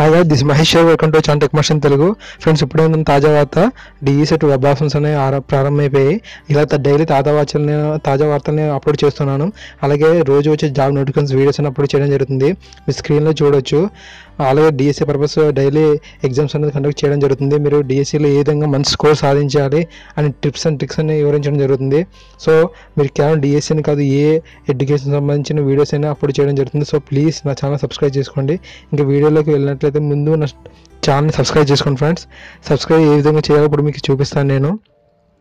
Hi guys, this Mahesh welcome to channel tech machine Telugu. Friends, ఇప్పుడే ఉన్న తాజా వార్త, డిఈ సెట్ వెబ్ ఆప్షన్స్ అనేవి ప్రారంభమైపోయాయి. ఇలా డైలీ తాజా వార్తల్ని అప్లోడ్ చేస్తున్నాను. అలాగే రోజు వచ్చే జాబ్ నోటిఫికేషన్స్ వీడియోస్ అని అప్లోడ్ చేయడం జరుగుతుంది. మీ స్క్రీన్లో చూడొచ్చు. అలాగే డిఎస్సీ పర్పస్ డైలీ ఎగ్జామ్స్ అనేది కండక్ట్ చేయడం జరుగుతుంది. మీరు డిఎస్సీలో ఏ విధంగా మంచి స్కోర్ సాధించాలి అని టిప్స్ అండ్ ట్రిక్స్ అని వివరించడం జరుగుతుంది. సో మీరు కేవలం డిఎస్సీని కాదు, ఏ ఎడ్యుకేషన్ సంబంధించిన వీడియోస్ అయినా అప్లోడ్ చేయడం జరుగుతుంది. సో ప్లీజ్ నా ఛానల్ సబ్స్క్రైబ్ చేసుకోండి. ఇంకా వీడియోలోకి వెళ్ళినట్లయితే ముందు నా ఛానల్ని సబ్స్క్రైబ్ చేసుకోండి ఫ్రెండ్స్. సబ్స్క్రైబ్ ఏ విధంగా చేయాలో ఇప్పుడు మీకు చూపిస్తాను నేను.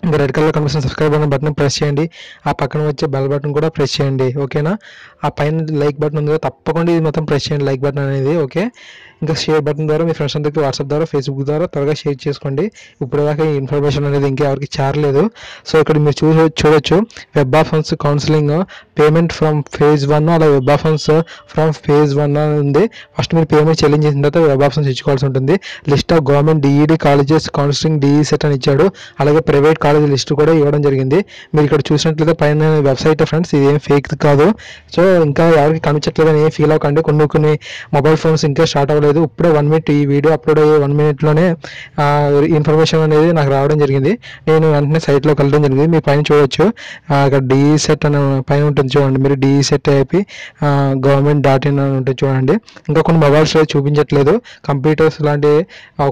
ఇంకా రెడ్ కలర్ కనిపిస్తున్న సబ్స్క్రైబ్ అనే బటన్ ప్రెస్ చేయండి. ఆ పక్కన వచ్చే బెల్ బటన్ కూడా ప్రెస్ చేయండి, ఓకేనా. ఆ పైన లైక్ బటన్ ఉంది, తప్పకుండా ఇది మొత్తం ప్రెస్ చేయండి, లైక్ బటన్ అనేది, ఓకే. ఇంకా షేర్ బటన్ ద్వారా మీ ఫ్రెండ్స్ అందరికీ వాట్సాప్ ద్వారా, ఫేస్బుక్ ద్వారా త్వరగా షేర్ చేసుకోండి. ఇప్పుడు దాకా ఈ ఇన్ఫర్మేషన్ అనేది ఇంకా ఎవరికి చేరలేదు. సో ఇక్కడ మీరు చూడొచ్చు web options counselling payment from phase 1, అలా వెబ్ ఆప్షన్స్ ఫ్రమ్ ఫేజ్ 1 అని ఉంది. ఫస్ట్ మీరు పేమెంట్ చెల్లించిన తర్వాత వెబ్ ఆప్షన్స్ ఇచ్చుకోవాల్సి ఉంటుంది. List of government DEd colleges counselling DE set అని ఇచ్చాడు. అలాగే ప్రైవేట్ కాలేజ్ లిస్ట్ కూడా ఇవ్వడం జరిగింది. మీరు ఇక్కడ చూసినట్లయితే పైన వెబ్సైట్ ఫ్రెండ్స్, ఇది ఏం ఫేక్ కాదు. సో ఇంకా ఎవరికి కనిపించట్లేదని ఏం ఫీల్ అవ్వకండి. కొన్ని మొబైల్ ఫోన్స్ ఇంకా స్టార్ట్ అవ్వలేదు. ఇప్పుడే 1 మినిట్ ఈ వీడియో అప్లోడ్ అయ్యే 1 మినిట్లోనే ఇన్ఫర్మేషన్ అనేది నాకు రావడం జరిగింది. నేను వెంటనే సైట్లోకి వెళ్ళడం జరిగింది. మీ పైన చూడొచ్చు, ఇక్కడ డిఈ సెట్ అనే పైన ఉంటుంది చూడండి. మీరు డిఈ సెట్ అయిపోయి government.in అని ఉంటుంది చూడండి. ఇంకా కొన్ని మొబైల్స్ చూపించట్లేదు. కంప్యూటర్స్ లాంటి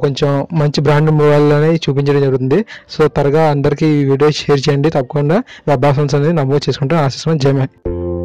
కొంచెం మంచి బ్రాండ్ మొబైల్ అనేది చూపించడం జరుగుతుంది. సో త్వరగా అందరికీ ఈ వీడియో షేర్ చేయండి. తప్పకుండా వెబ్ ఆప్షన్స్ అనేది నమోదు చేసుకుంటే ఆశిస్తున్నాను. జై హింద్.